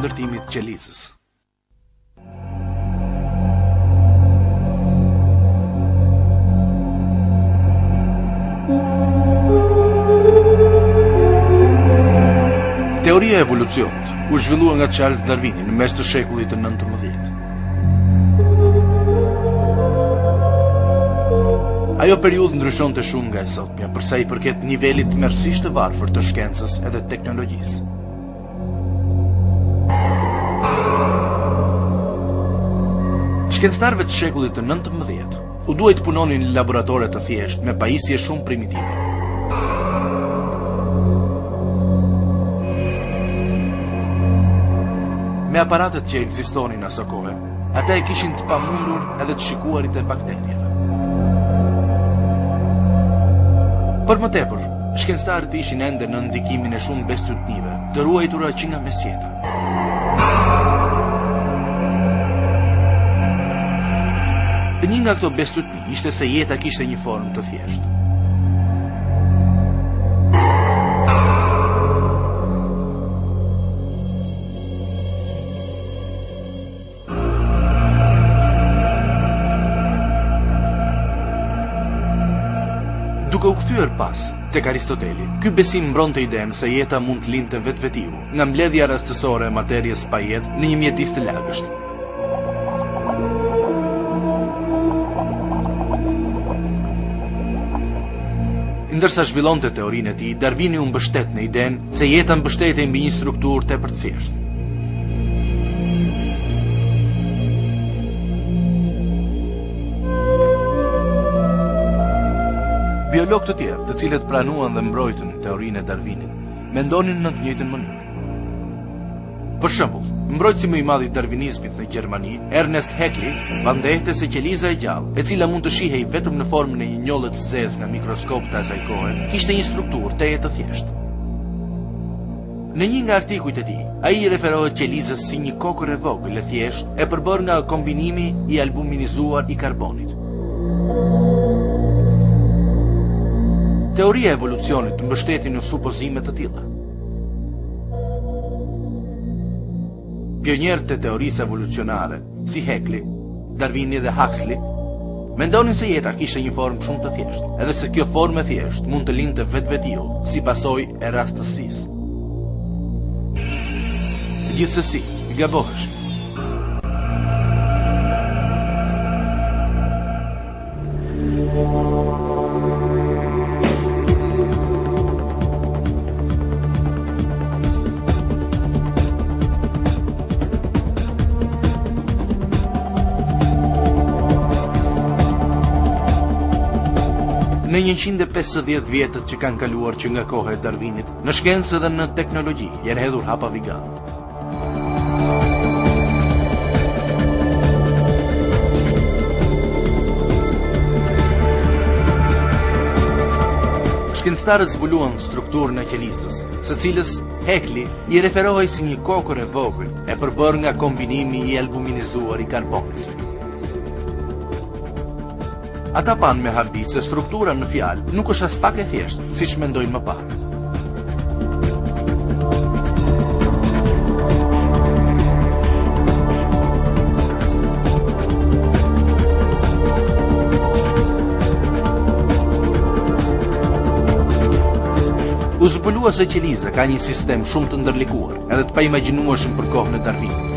ndërtimit të qelizës. Teoria e evolucionit u zhvillua nga Charles Darwini në mes të shekullit të 19. Ajo periudhë ndryshonte shumë nga e sotmja përsa i përket nivelit tmerrsisht të varfër të shkencës edhe teknologjisë. Shkencëtarëve të shekullit të 19 u duhej të punonin në laboratore të thjeshtë me pajisje shumë primitive. Me aparatet që ekzistonin aso kohë, ata e kishin të pamundur edhe të shikuarit e bakterieve. Për më tepër, shkencëtarët ishin ende në ndikimin e shumë bestytnive, të ruajtura që nga mesjeta. Një nga këto bestytni ishte se jeta kishte një formë të thjeshtë. Duke u kthyer pas tek Aristoteli, ky besim mbronte idenë se jeta mund të lindte vetvetiu, nga mbledhja rastësore e materjes pa jetë në një mjedis të lagësht. Ndërsa zhvillonte teorinë e tij, Darwini u mbështet në idenë se jeta mbështetej mbi një strukturë tepër të thjeshtë. Biologë të tjerë, të cilët pranuan dhe mbrojtën teorinë e Darwinit, mendonin në të njëjtën mënyrë. Për shembull, mbrojtësi më i madh i darwinizmit në Gjermani, Ernest Haeckel, vandehte se qeliza e gjallë, e cila mund të shihej vetëm në formën e një njolle të zezë nga mikroskop të asaj kohe, kishte një strukturë teje të thjeshtë. Në një nga artikujt e tij, ai i referohet qelizës si një kokër e vogël e thjeshtë e përbërë nga kombinimi i albuminizuar i karbonit. Teoria e evolucionit mbështeti në supozime të tilla. Pionjerët e teorisë evolucionare, si Haeckel, Darwini dhe Huxley, mendonin se jeta kishte një formë shumë të thjeshtë, edhe se kjo formë e thjeshtë mund të lindte vetvetiu si pasojë e rastësisë. Gjithsesi, gabohesh. Në 150 vjetët që kanë kaluar që nga koha e Darwinit, në shkencë dhe në teknologji, janë hedhur hapa vigan. Shkencëtarët zbuluan strukturën e qelizës, së cilës Haeckel i referohej si një kokër e vogël e përbërë nga kombinimi i albuminizuar i karbonit. Ata panë me habi se struktura në fjalë nuk është as pak e thjeshtë, siç mendojnë më parë. U zbulua se qeliza ka një sistem shumë të ndërlikuar, edhe të paimagjinueshëm për kohën e Darwinit.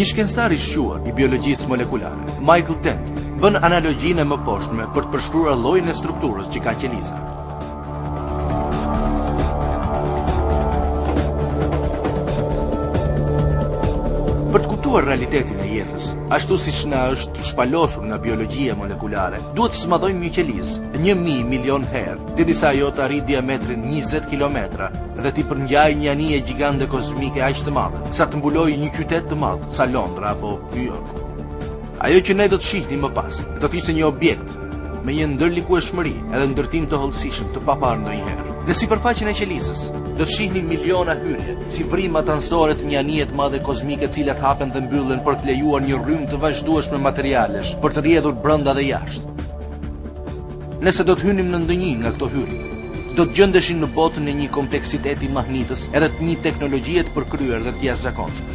Një shkencëtar i shquar i biologjisë molekulare, Michael Dent, bën analogjinë e mëposhtme për të përshkruar llojin e strukturës që ka qeliza. Për të kuptuar realitetin e jetës, ashtu siç na është shpalosur nga biologjia molekulare, duhet të smadojmë një qelizë 1000 milion herë, derisa ajo të arrijë diametrin 20 kilometra dhe t'i përngjajë një anije gjigande kozmike aq të madhe, sa të mbulojë një qytet të madh, sa Londra apo New York. Ajo që ne do të shihnim më pas, do të ishte një objekt me një ndërlikueshmëri edhe ndërtim të hollësishëm të paparë ndonjëherë. Në sipërfaqen e qelisës do të shihnim miliona hyrje, si vrimat anësore të një anije të madhe kozmike, të cilat hapen dhe mbyllen për të lejuar një rrymë të vazhdueshme materialesh për të rrjedhur brenda dhe jashtë. Nëse do të hynim në ndonjë nga këto hyrje, do të gjendeshin në botën e një kompleksiteti mahnitës edhe të një teknologjie të përkryer dhe të jashtëzakonshme.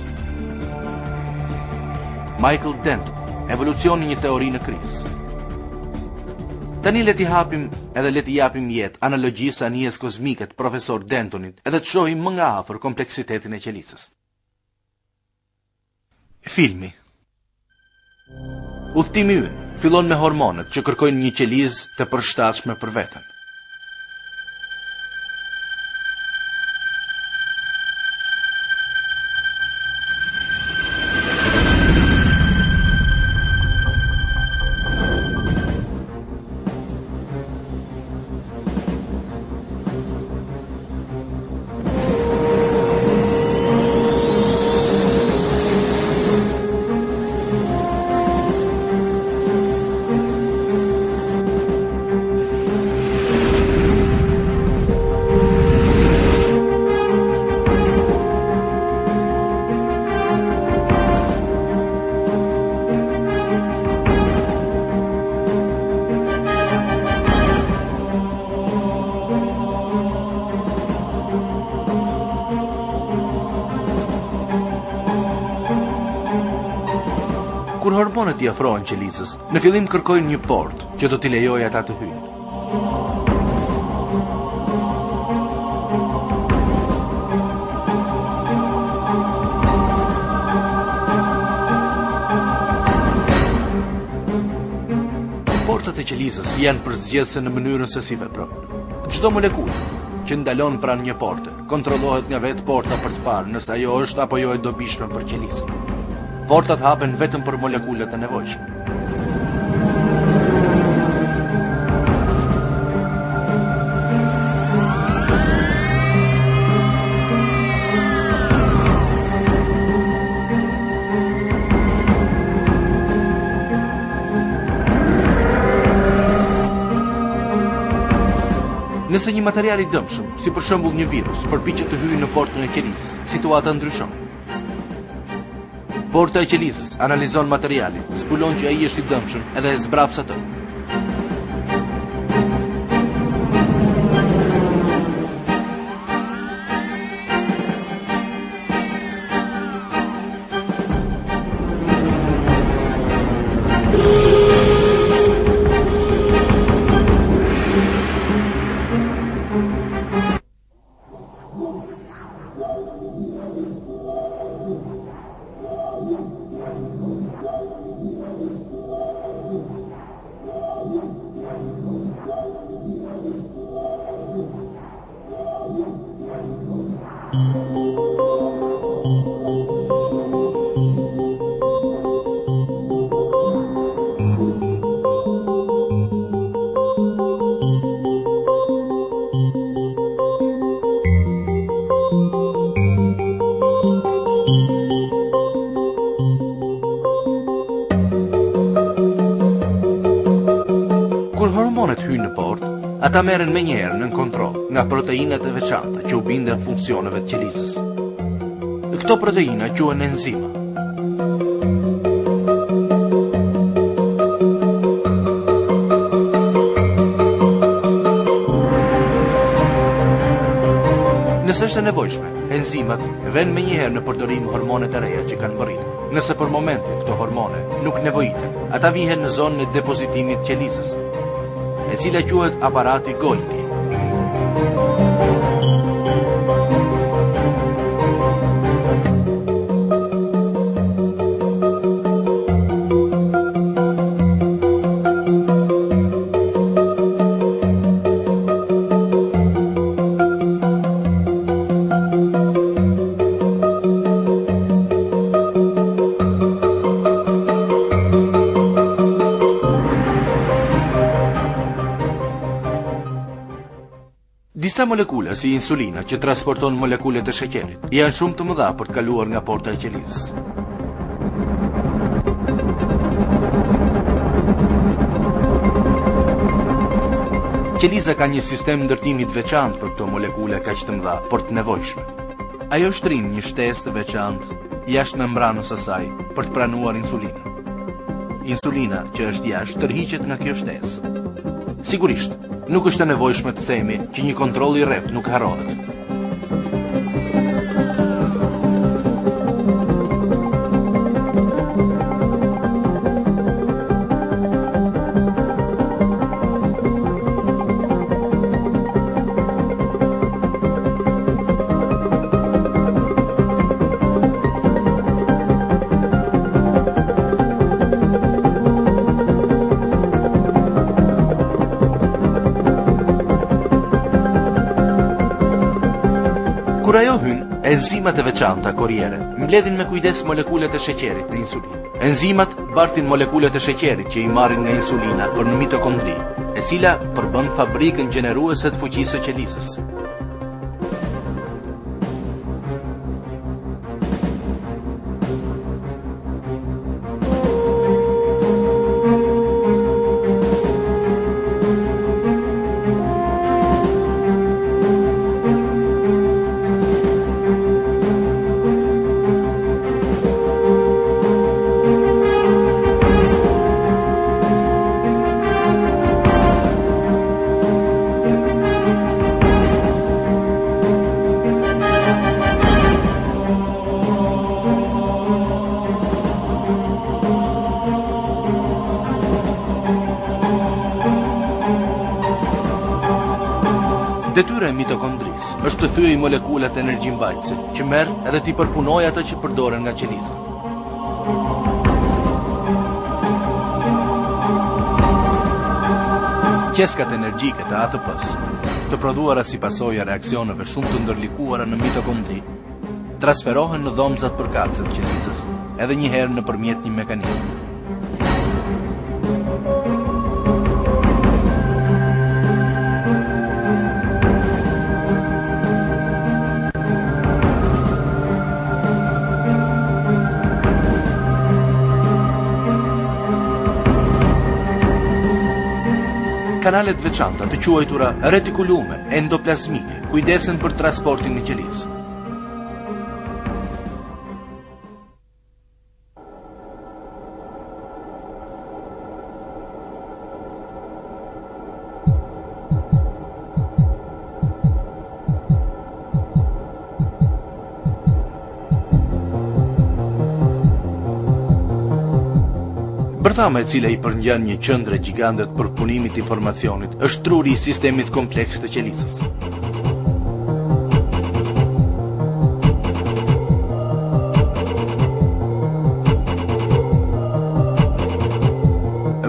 Michael Denton, evolucioni një teori në krizë. Tani le t'i hapim edhe le t'i japim jetë analogjisë anijes kozmike të profesor Dentonit edhe të shohim më nga afër kompleksitetin e qelisës. Filmi. Udhtimi ynë fillon me hormonet që kërkojnë një qelizë të përshtatshme për veten. Kur hormonet i afrohen qelizës, në fillim kërkojnë një portë që do t'i lejojë ata të hyjnë. Portat e qelizës janë përzgjedhëse në mënyrën se si veprojnë. Çdo molekulë që ndalon pranë një porte kontrollohet nga vetë porta për të parë nëse ajo është apo jo e dobishme për qelizën. Portat hapen vetëm për molekulet e nevojshme. Nëse një material i dëmshëm, si për shembull një virus, përpiqet të hyjë në portën e qelizës, situata ndryshon. Porta e qelizës analizon materialin, zbulon që ai është i dëmshëm edhe e zbraps atë. Hyjnë në portë, ata merren menjëherë nën kontroll nga proteinat e veçanta që u binden funksioneve të qelizës. Këto proteina quhen enzima. Nëse është e nevojshme, enzimat vënë menjëherë në përdorim hormonet e reja që kanë mbërritur. Nëse për momentin këto hormone nuk nevojiten, ata vihen në zonën e depozitimit të qelizës, e cila quhet aparati Golgi. Disa molekula si insulina që transporton molekulet e sheqerit janë shumë të mëdha për të kaluar nga porta e qelizës. qeliza ka një sistem ndërtimi të veçantë për këto molekule kaq të mëdha, por të nevojshme. Ajo shtrin një shtesë të veçantë jashtë membranës së saj për të pranuar insulinën. Insulina që është jashtë tërhiqet nga kjo shtesë. Sigurisht, nuk është e nevojshme të themi që një kontroll i rrept nuk harrohet. Kur ajo hyn, enzimat e veçanta korriere mbledhin me kujdes molekulet e sheqerit në insulinë. Enzimat bartin molekulet e sheqerit që i marrin nga insulina për në mitokondri, e cila përbën fabrikën gjeneruese të fuqisë së qelizës. Detyra e mitokondrisë është të thyej molekulat energjimbajtëse, që merr edhe t'i përpunojë ato që përdoren nga qeliza. Qeskat energjike të ATP-s, të prodhuara si pasojë e reaksioneve shumë të ndërlikuara në mitokondri, transferohen në dhomzat përkatëse të qelizës, edhe një herë nëpërmjet një mekanizmi. Kanalet veçanta të quajtura retikulume endoplazmike kujdesen për transportin në qelizë. Bërthama e cila i përngjan një qëndre gjigande të përpunimit të informacionit është truri i sistemit kompleks të qelizës.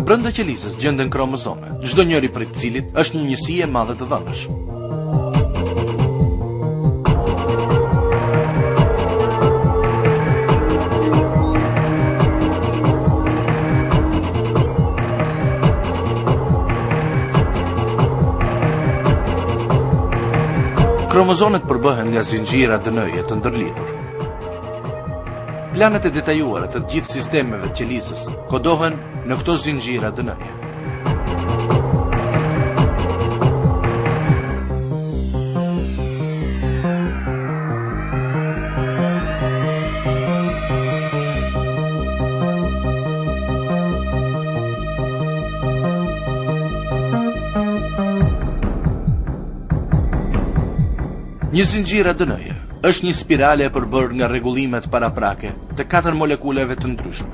Brenda qelizës gjenden kromozome, çdo njëri prej të cilit është një njësi e madhe të dhënësh. Kromozomet përbëhen nga zinxhira DNA-je të ndërlidhur. Planet e detajuara të gjithë sistemeve të qelizës kodohen në këto zinxhira DNA-je. Një zinxhir DNA është një spirale e përbërë nga rregullimet paraprake të 4 molekuleve të ndryshme.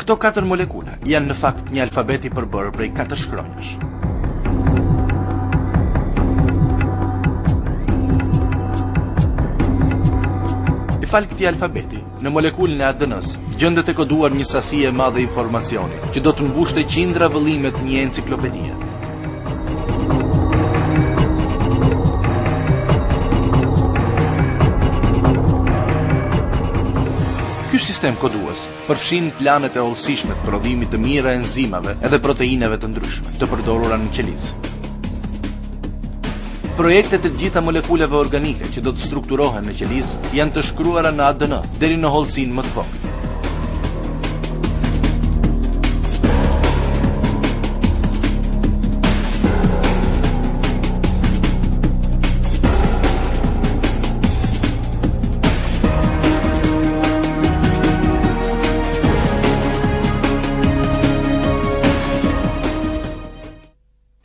Këto 4 molekule janë në fakt një alfabet i përbërë prej 4 shkronjash. I fal këtij alfabeti, në molekulën e ADN-s gjendet e koduar një sasi e madhe informacioni që do të mbushte qindra vëllime të një enciklopedie. Ky sistem kodues përfshin planet e hollësishme të prodhimit të mira enzimave edhe proteineve të ndryshme, të përdorura në qelizë. Projektet e gjitha molekuleve organike që do të strukturohen në qelizë janë të shkruara në ADN deri në hollësinë më të vogël.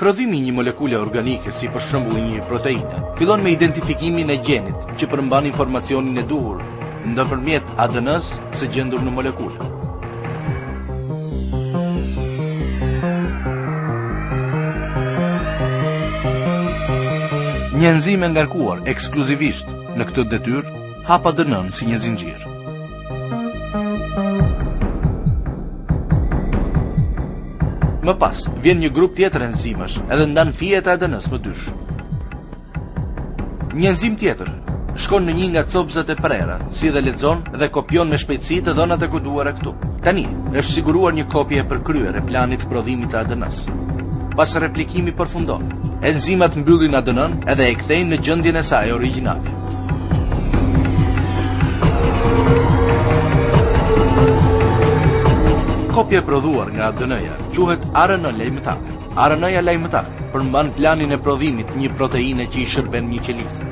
Prodhimi i një molekule organike, si për shembull një proteine, fillon me identifikimin e gjenit që përmban informacionin e duhur ndërmjet ADN-s së gjendur në molekule. Një enzim e ngarkuar ekskluzivisht në këtë detyrë hap ADN-n si një zinxhir. Më pas, vjen një grup tjetër enzimash edhe ndan fijet e ADN-s më dysh. Një enzim tjetër shkon në një nga copëzat e prera, si dhe lexon dhe kopjon me shpejtësi të dhënat e koduara këtu. Tani, është siguruar një kopje e përkryer e planit të prodhimit të ADN-s. Pas replikimi përfundon, enzimat mbyllin ADN-n edhe e kthejnë në gjendjen e saj origjinale. Kopja e prodhuar nga ADN-ja quhet RNA lajmëtare. RNA-ja lajmëtare përmban planin e prodhimit të një proteine që i shërben një qelizë.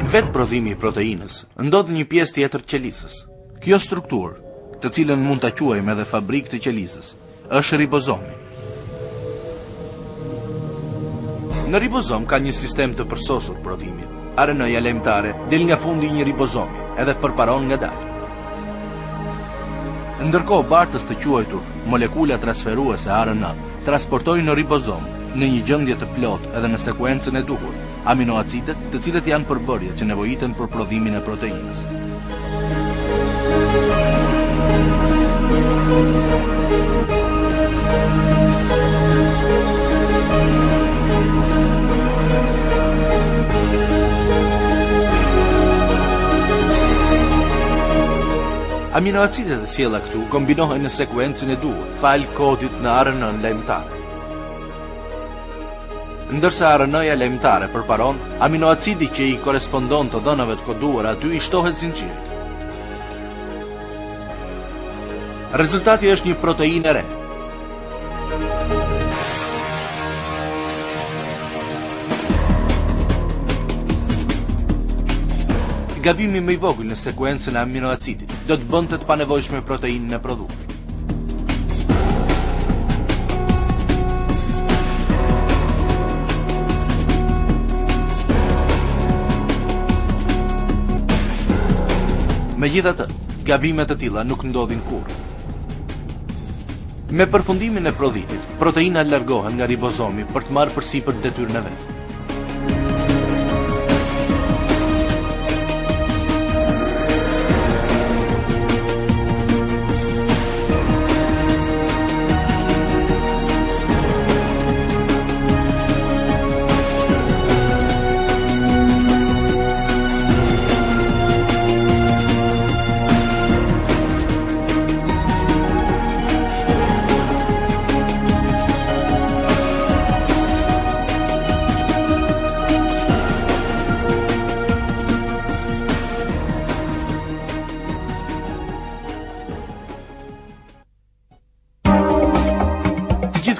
Vetë prodhimi i proteinës ndodh në një pjesë tjetër të qelizës. Kjo strukturë, të cilën mund ta quajmë edhe fabrikë të qelizës, është ribozomi. Në ribozom ka një sistem të përsosur prodhimi. RNA-ja lajmëtare del nga fundi i një ribozomi edhe përparon ngadalë. Ndërkohë bartës të quajtur molekula transferuese RNA transportojnë në ribozom në një gjendje të plotë edhe në sekuencën e duhur aminoacidet, të cilët janë përbërjet që nevojiten për prodhimin e proteinës. Aminoacidet e sjella këtu kombinohen në sekuencën e duhur, fal kodit në RNA-n lajmëtare. Ndërsa RNA-ja lajmëtare përparon, aminoacidi që i korespondon të dhënave të koduara aty i shtohet zinxhirit. Rezultati është një proteinë e re. Gabimi më i vogël në sekuencën e aminoacidit do të bënte të panevojshme proteinën e prodhuar. Megjithatë, gabimet e tilla nuk ndodhin kurrë. Me përfundimin e prodhimit, proteina largohen nga ribozomi për të marrë përsipër detyrën e vet.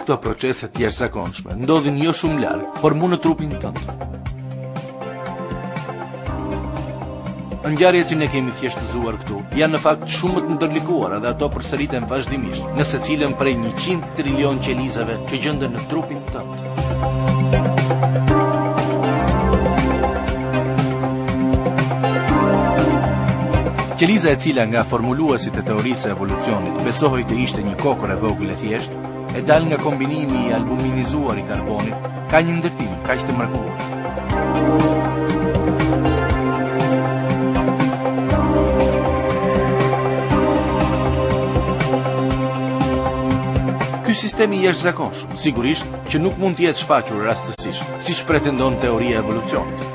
Këto proceset jashtëzakonshme ndodhin jo shumë larg, por mu në trupin tënd. Ngjarjet që ne kemi thjeshtëzuar këtu janë në fakt shumë të ndërlikuara dhe ato përsëriten vazhdimisht në secilën prej 100 trilion qelizave që gjenden në trupin tënd. Qeliza e cila nga formuluesit e teorisë së evolucionit besohej të ishte një kokër e vogël e thjeshtë, e dal nga kombinimi i albuminizuar i karbonit, ka një ndërtim kaq të mrekullueshëm. Ky sistem i jashtëzakonshëm, sigurisht që nuk mund të jetë shfaqur rastësisht, siç pretendon teoria e evolucionit.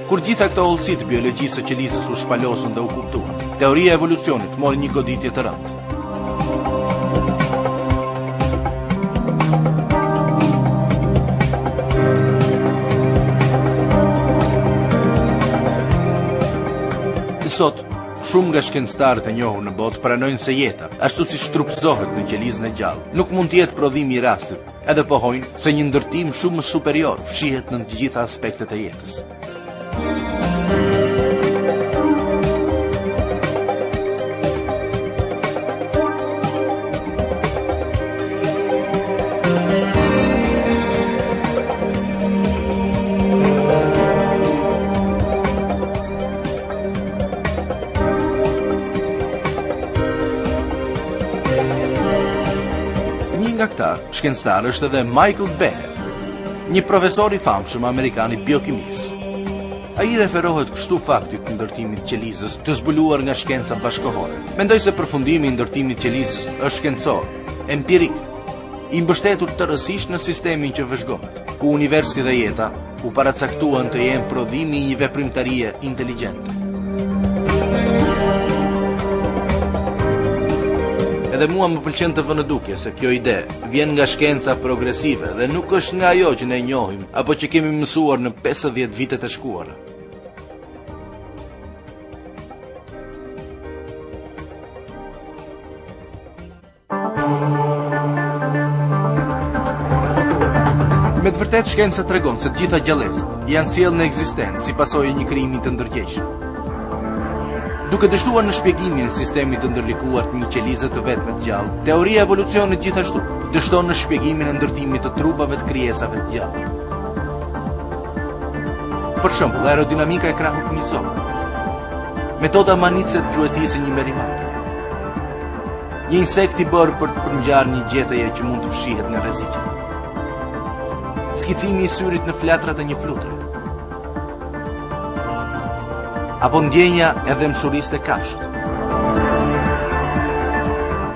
Kur gjitha këto hollësi të biologjisë së qelizës u shpalosën dhe u kuptuan, teoria e evolucionit mori një goditje të rëndë. Sot, shumë nga shkencëtarët e njohur në botë pranojnë se jeta, ashtu si shtrupëzohet në qelizën e gjallë, nuk mund të jetë prodhimi i rastit, edhe pohojnë se një ndërtim shumë superior fshihet në të gjitha aspektet e jetës. nga këta shkencëtar është edhe Michael Behe, një profesor i famshëm amerikan i biokimisë. Ai referohet kështu faktit të ndërtimit të qelizës të zbuluar nga shkenca bashkëkohore. Mendoj se përfundimi i ndërtimit të qelizës është shkencor, empirik, i mbështetur tërësisht në sistemin që vëzhgohet, ku universi dhe jeta u paracaktuan të jenë prodhimi i një veprimtarie inteligjente. Edhe mua më pëlqen të vë në dukje se kjo ide vjen nga shkenca progresive dhe nuk është nga ajo që ne njohim apo që kemi mësuar në 50 vitet e shkuara. Me të vërtet shkenca tregon se të gjitha gjallësat janë sjellë në ekzistencë si pasojë një krijimi të ndërgjegjshëm. Duke dështuar në shpjegimin e sistemit të ndërlikuar të një qelize të vetme të gjallë, teoria e evolucionit gjithashtu dështon në shpjegimin e ndërtimit të trupave të krijesave të gjalla. Për shembull, aerodinamika e krahut njësor, metoda manitse të gjuetisë një merimake, një insekt i bërë për të përngjarë një gjetheje që mund të fshihet nga rreziqe, skicimi i syrit në flatrat e një flutre, apo ndjenja edhe mshurisë të kafshët.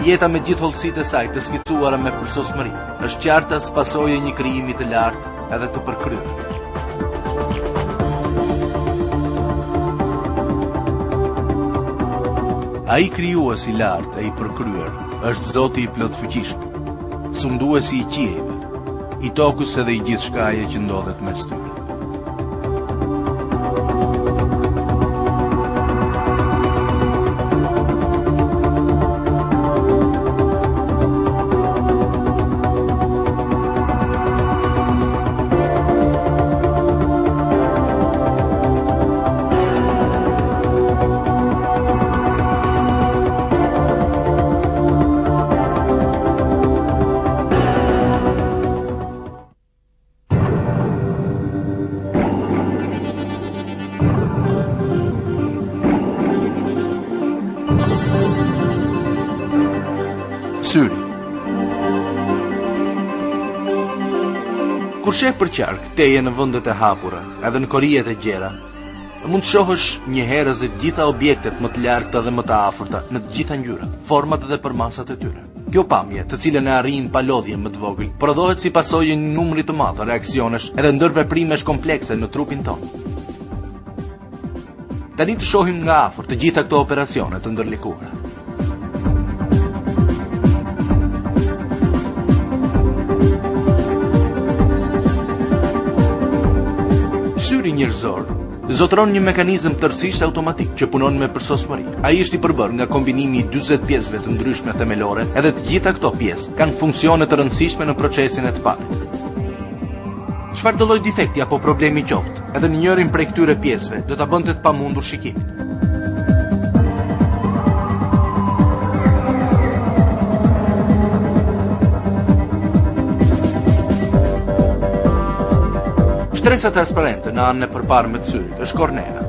Jeta me gjithë hollësitë e saj të skicuara me përsosmëri është qartë as pasojë e një krijimi të lartë edhe të përkryer. Ai krijuesi i lartë e i përkryer është Zoti i plotfuqishëm, sunduesi i qiejve, i tokës edhe i gjithë shkaje që ndodhet mes tyre. Syri. Kur sheh për qark teje në vendet e hapura, edhe në korijet e gjera, mund të shohësh një herëz të gjitha objektet më të largëta dhe më të afërta në të gjitha ngjyrat, format dhe përmasat e tyre. Kjo pamje, të cilën e arrijmë pa lodhje më të vogël, prodhohet si pasojë një numri të madh reaksionesh edhe ndërveprimesh komplekse në trupin tonë. Tani të shohim nga afër të gjitha këto operacione të ndërlikuara. Syri njerëzor zotron një mekanizëm tërësisht automatik që punon me përsosmëri. Ai është i përbërë nga kombinimi i 40 pjesëve të ndryshme themelore, edhe të gjitha këto pjesë kanë funksione të rëndësishme në procesin e të parit. Çfarë do lloj defekti apo problemi qoftë, edhe në njërin prej këtyre pjesëve do ta bënte të pamundur shikimin. Shtresa transparente në anën e përparme të syrit është kornea.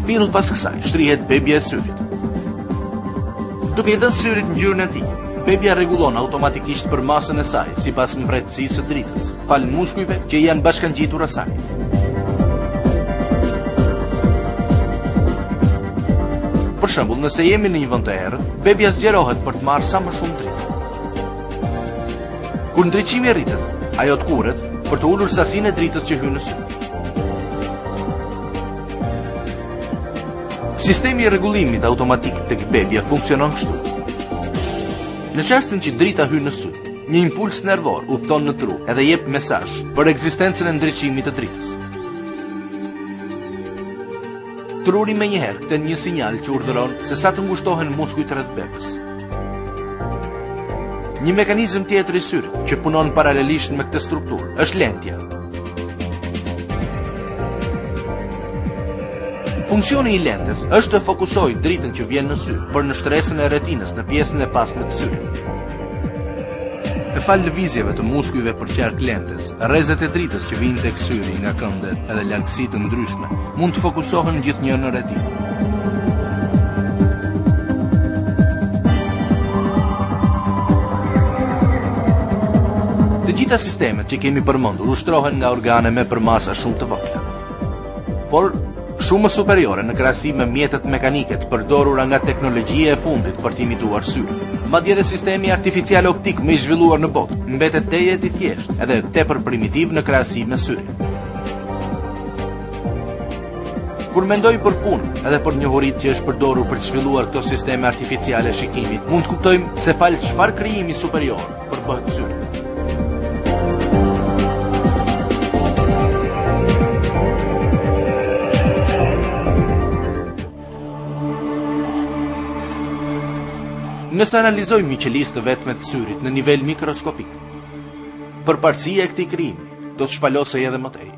Fill pas kësaj shtrihet bebja e syrit. Duke i dhënë syrit ngjyrën e tij, bebja rregullon automatikisht përmasën e saj sipas mbretësisë së dritës, fal muskujve që janë bashkangjitur asaj. Për shembull, nëse jemi në një vend të errët, bebja zgjerohet për të marrë sa më shumë dritë. Kur ndriçimi rritet, ajo të kurret për të ulur sasinë e dritës që hyn në sy. Sistemi i rregullimit automatik tek bebja funksionon kështu. Në çastin që drita hyn në sy, një impuls nervor udhton në tru edhe jep mesazh për ekzistencën e ndriçimit të dritës. Truri menjëherë kthen një sinjal që urdhëron se sa të ngushtohen muskujt rreth bebës. Një mekanizëm tjetër i syrit që punon paralelisht me këtë strukturë është lentja. Funksioni i lentes është të fokusojë dritën që vjen në sy për në shtresën e retinës në pjesën e pasme të syrit. Me fal lëvizjeve të muskujve për qark lentes, rrezet e dritës që vijnë tek syri nga këndet edhe largësi të ndryshme mund të fokusohen gjithnjë në retinë. Të gjitha sistemet që kemi përmendur ushtrohen nga organe me përmasa shumë të vogla, por shumë superiore në krahasim me mjetet mekanike të përdorura nga teknologjia e fundit për të imituar syrin. Madje edhe sistemi artificial optik më i zhvilluar në botë mbetet tejet i thjeshtë edhe tepër primitiv në krahasim me syrin. Kur mendoj për punën edhe për njohuritë që është përdorur për të zhvilluar këto sisteme artificiale shikimi, mund të kuptojmë se fal çfarë krijimi superior përbëhet syri. Nëse analizojmë miqëlisë të vetme të syrit në nivel mikroskopik, përparësia e këtij krijimi do të shpalosej edhe më tej.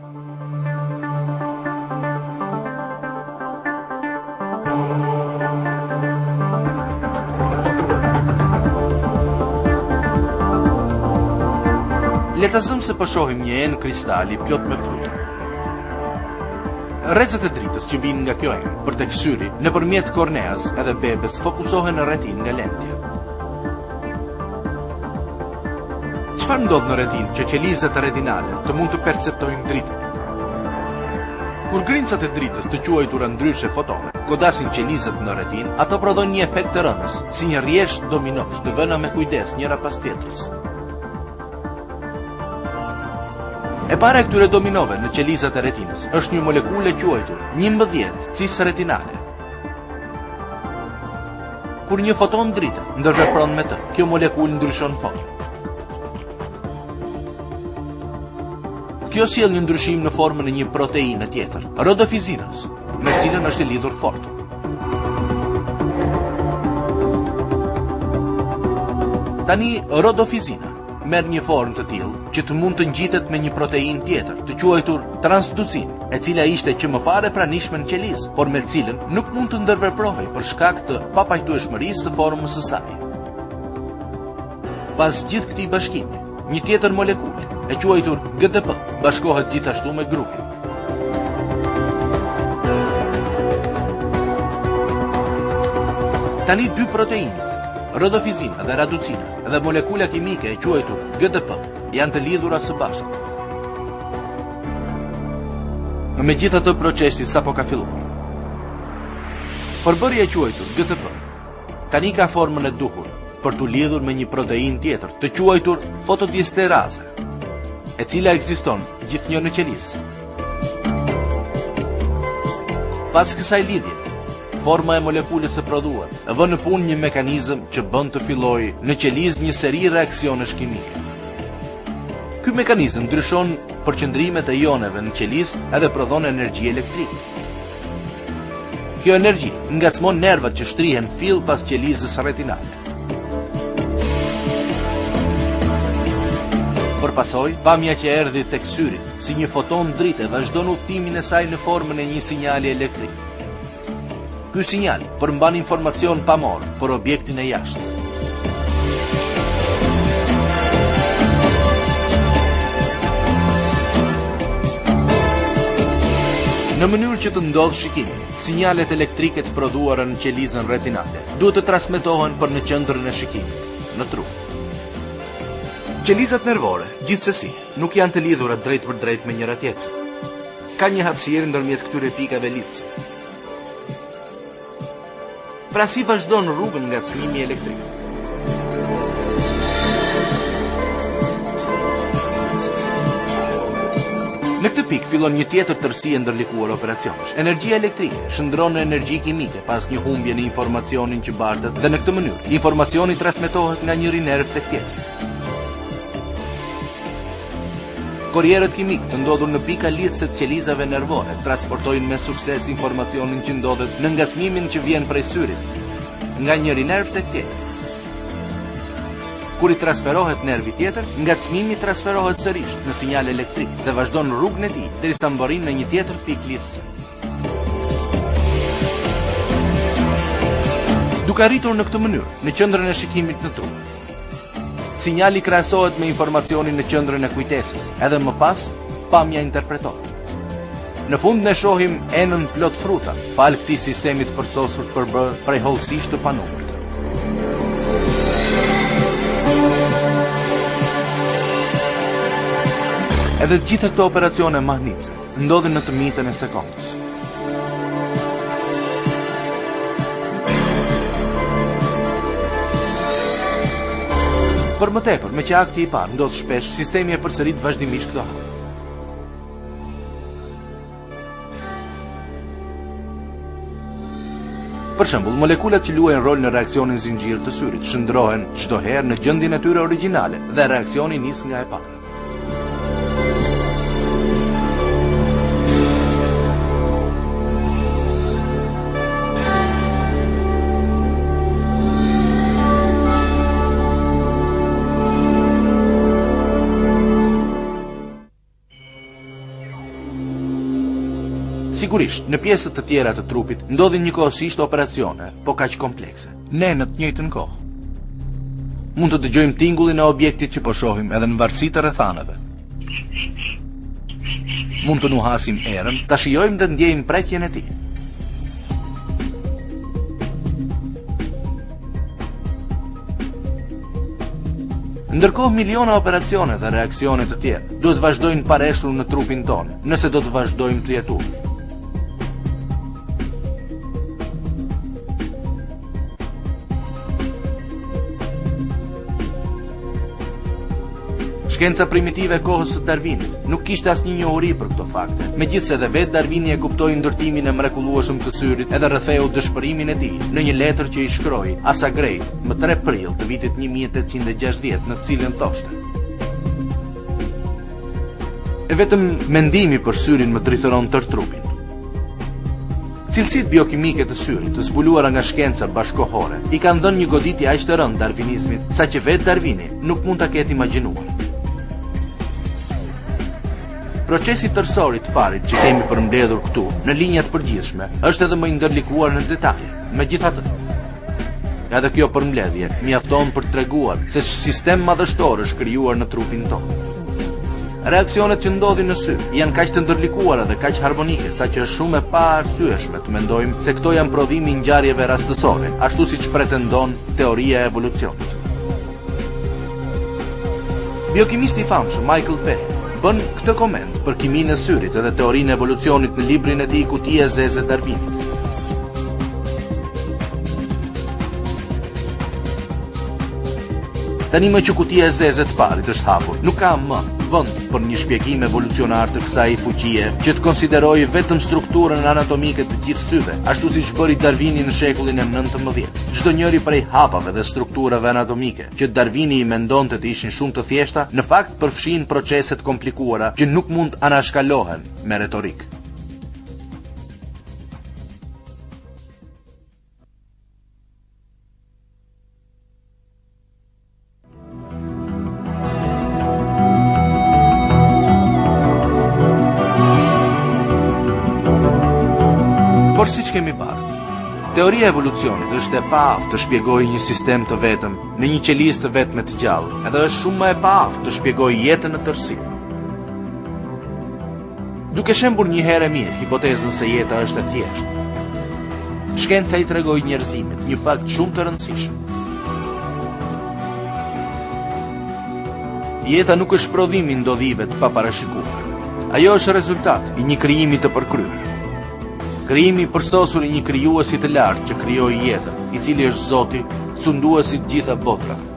Le ta zëm se po shohim një enë kristali plot me fruta. Rrezet e dritës që vinë nga kjo enë për tek syri nëpërmjet korneas edhe bebes fokusohen në retinë nga lentja. Çfarë ndodh në retinë që qelizat retinale të mund të perceptojnë dritën? Kur grincat e dritës të quajtura ndryshe fotone godasin qelizat në retinë, ato prodhojnë një efekt të rënës, si një rrjeshtë dominosh të vëna me kujdes njëra pas tjetrës. E para e këtyre dominove në qelizat e retinës është një molekule quajtur 11 cis retinale. Kur një foton dritën ndërvepron me të, kjo molekul ndryshon formë. Kjo sjell një ndryshim në formën e një proteine tjetër, rodofizinës, me cilën është e lidhur fort. Tani rodofizina merr një formë të tillë që të mund të ngjitet me një proteinë tjetër, të quajtur transducin, e cila ishte që më parë pranishme në qelizë, por me cilën nuk mund të ndërveprohej për shkak të papajtueshmërisë së formës së saj. Pas gjithë këtij bashkimi, një tjetër molekul, e quajtur GDP, bashkohet gjithashtu me grupin. Tani dy proteinë, rodofizina dhe raducina, dhe molekula kimike e quajtur GDP, janë të lidhura së bashku. Megjithatë procesi sapo ka filluar. Përbërja e quajtur GDP tani ka formën e duhur për t'u lidhur me një proteinë tjetër, të quajtur fotodiesteraze, e cila ekziston gjithnjë në qelizë. Pas kësaj lidhje, forma e molekulës së prodhuar vë në punë një mekanizëm që bën të fillojë në qelizë një seri reaksionesh kimike. Ky mekanizëm ndryshon përqendrimet e ioneve në qelizë edhe prodhon energji elektrike. Kjo energji ngacmon nervat që shtrihen fill pas qelizës retinale. Përpasoj, pamja që erdhi tek syri, si një foton drite, vazhdon udhtimin e saj në formën e një sinjali elektrik. Ky sinjal përmban informacion pamor për objektin e jashtëm. Në mënyrë që të ndodhë shikimi, sinjalet elektrike të prodhuara në qelizën retinale duhet të transmetohen për në qendrën e shikimit, në tru. Qelizat nervore, gjithsesi, nuk janë të lidhura drejt për drejt me njëra tjetrën. Ka një hapësirë ndërmjet këtyre pikave lidhëse. Pra si vazhdon rrugën ngacmimi elektrik. Në këtë pikë fillon një tjetër tërësi e ndërlikuar operacionesh. Energjia elektrike shndron në energji kimike pas një humbje në informacionin që bartet dhe në këtë mënyrë informacioni transmetohet nga njëri nerv tek tjetri. Korrierët kimik të ndodhur në pika lidhëse të qelizave nervore transportojnë me sukses informacionin që ndodhet në ngacmimin që vjen prej syrit nga njëri nerv tek tjetri. Kur i transferohet nervi tjetër, ngacmimi transferohet sërish në sinjal elektrik dhe vazhdon rrugën e tij derisa mbaron në një tjetër pikë lidhëse. Duke arritur në këtë mënyrë në qendrën e shikimit në tru, sinjali krahasohet me informacionin në qendrën e kujtesës, edhe më pas pamja interpretohet. Në fund ne shohim enën plot fruta, fal këtij sistemi të përsosur përbërë prej hollësish të panumërt. Edhe të gjitha këto operacione mahnitse ndodhin në të mitën e sekondës. Për më tepër, me që akti i parë ndodh shpesh, sistemi e përsërit vazhdimisht këto hap. Për shembull, molekulat që luajnë rol në reakcionin zinxhir të syrit shndrohen çdo herë në gjendjen e tyre origjinale dhe reaksioni nis nga e para. Sigurisht, në pjesët të tjera të trupit ndodhin njëkohësisht operacione, po kaq komplekse. Ne në të njëjtën kohë mund të dëgjojmë tingullin e objektit që po shohim edhe në varësi të rrethanave. Mund të nuhasim erën, ta shijojmë dhe ndjejmë prekjen e tij. Ndërkohë miliona operacione dhe reakcione të tjera duhet vazhdojnë pareshur në trupin tonë, nëse do të vazhdojmë të jetojmë. Shkenca primitive e kohës së Darwinit nuk kishte asnjë njohuri për këto fakte, megjithse edhe vetë Darwini e kuptoi ndërtimin e mrekullueshëm të syrit edhe rretheu dëshpërimin e tij në një letër që i shkroi Asa Gray më 3 prill të vitit 1860, në të cilën thoshte: "E vetëm mendimi për syrin më tritëron tërë trupin." Cilësitë biokimike të syrit, të zbuluara nga shkenca bashkohore, i kanë dhënë një goditje aq të rëndë darvinizmit, saqë vetë Darwini nuk mund ta ketë imagjinuar. Procesi tërësorit të parit që kemi përmbledhur këtu në linjat përgjithshme është edhe më i ndërlikuar në detaje. Megjithatë, edhe kjo përmbledhje mjafton për të treguar se sistem madhështor është krijuar në trupin tonë. Reaksionet që ndodhin në sy janë kaq të ndërlikuara dhe kaq harmonike saqë është shumë e paarsyeshme të mendojmë se këto janë prodhimi i ngjarjeve rastësore, ashtu siç pretendon teoria e evolucionit. Biokimisti i famshëm Michael Perry bën këtë koment për kimin e syrit edhe teorinë e evolucionit në librin e tij Kutia e zezë e Darwinit. Tani më që kutia e zezë të parit është hapur, nuk ka më vend për një shpjegim evolucionar të kësaj fuqie që të konsiderojë vetëm strukturën anatomike të gjithë syve, ashtu siç bëri Darwini në shekullin e 19. Çdo njëri prej hapave dhe strukturave anatomike që Darwini i mendonte të ishin shumë të thjeshta, në fakt përfshin procese të komplikuara që nuk mund anashkalohen me retorik. Por siç kemi parë, teoria e evolucionit është e paaftë të shpjegojë një sistem të vetëm në një qelizë të vetme të gjallë, edhe është shumë më e paaftë të shpjegojë jetën në tërësi. Duke shembur një herë mirë hipotezën se jeta është e thjeshtë, shkenca i tregoi njerëzimit një fakt shumë të rëndësishëm. Jeta nuk është prodhim i ndodhive të paparashikuar. Ajo është rezultat i një krijimi të përkryer. Krijimi i përsosur i një krijuesi të lartë që krijoi jetën, i cili është Zoti, sunduesi të gjitha botrave.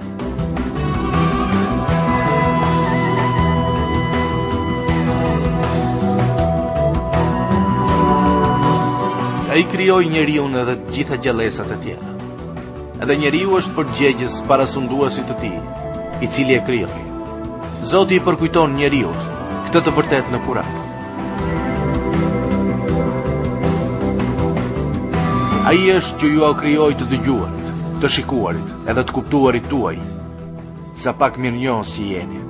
Ai krijoi njeriu edhe të gjitha gjallësat e tjera. Edhe njeriu është përgjegjës para sunduesit të tij, i cili e krijoi. Zoti i përkujton njeriut këtë të vërtetë në Kur'an. Ai është që ju au krijoi të dëgjuarit, të shikuarit, edhe të kuptuarit tuaj, sa pak mirënjohës si jeni.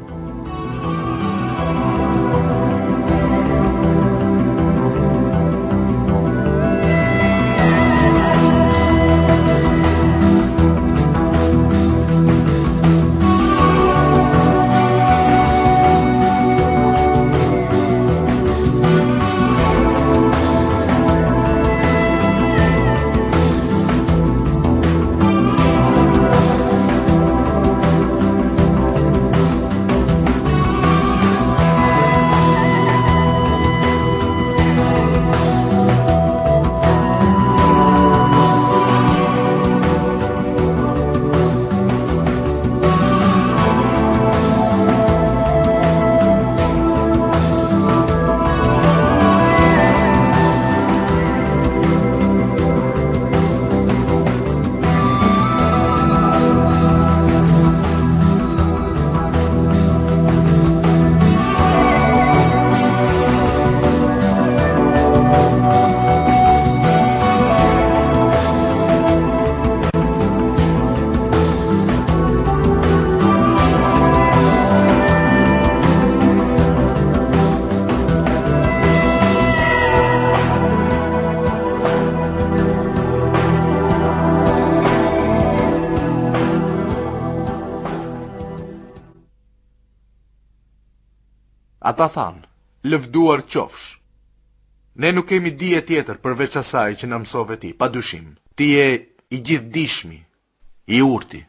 Ata thanë, lëvduar qofsh. Ne nuk kemi dije tjetër përveç asaj që na mësove ti, pa dyshim. Ti je i gjithdijshmi, i urti.